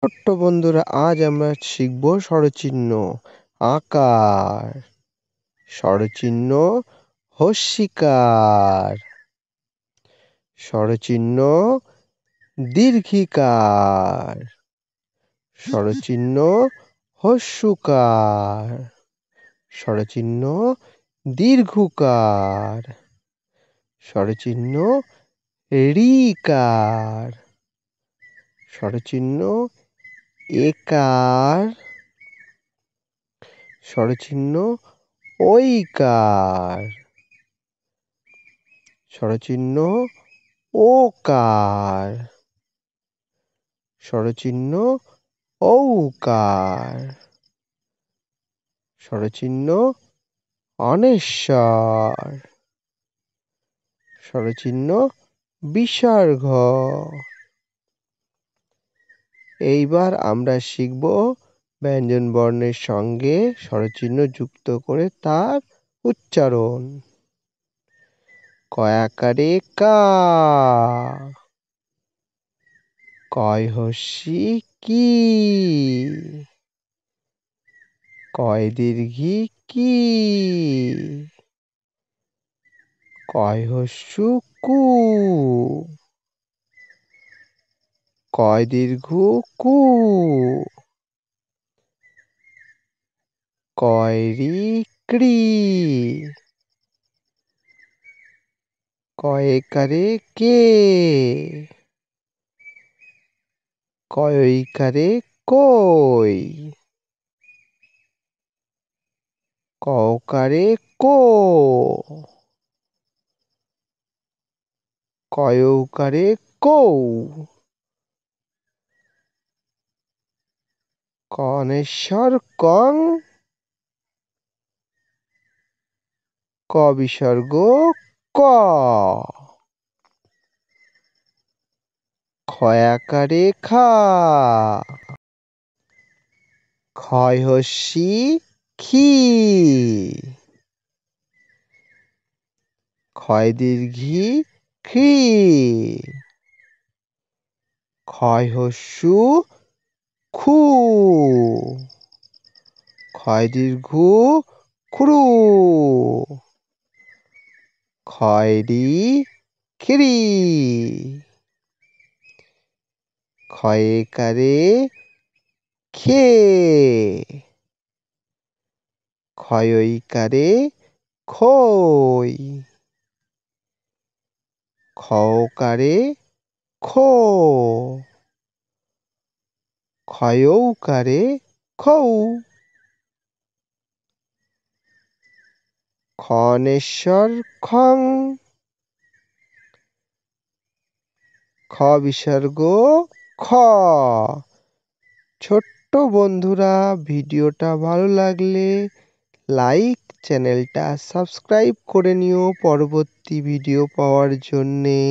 ছোট্ট বন্ধুরা, আজ আমরা শিখব স্বরচিহ্ন আকার। স্বরচিহ্ন হস্যিকার, স্বরচিহ্ন দীর্ঘিকার, স্বরচিহ্ন হস্যকার, স্বরচিহ্ন দীর্ঘকার, স্বরচিহ্ন ঋকার, স্বরচিহ্ন একার, স্বরচিহ্ন ঐকার, স্বরচিহ্ন ওকার, স্বরচিহ্ন ঔকার, স্বরচিহ্ন অনেশ্বর, স্বরচিহ্ন বিসর্গ। এইবার আমরা শিখব ব্যঞ্জন বর্ণের সঙ্গে স্বরচিহ্ন যুক্ত করে তার উচ্চারণ। কয়াকারে কা, কয় হস্যি কি, কয় দীর্ঘি কি, কয় হস্যু কু, কয় দীর্ঘ কু, কয় রি ক্রি, কয় একারে কে, কয় ঐকারে কই, ক ওকারে কো, কয় ঔকারে কৌ, কনেশ্বর কং, ক বিসর্গ ক, ক্ষয়াকারে খা, ক্ষয় হস্যি খি, ক্ষয় দীর্ঘি খ্রি, ক্ষয় হস্যু খু, ক্ষয় দীর্ঘ খ্রু, ক্ষয় রি খ্রি, ক্ষয় একারে খে, ক্ষয় ঐকারে খই, খ ওকারে খো, ক্ষয় ঔকারে খৌ, খনেশ্বর খং, খ বিসর্গ খ। ছোট্ট বন্ধুরা, ভিডিওটা ভালো লাগলে লাইক, চ্যানেলটা সাবস্ক্রাইব করে নিও পরবর্তী ভিডিও পাওয়ার জন্যে।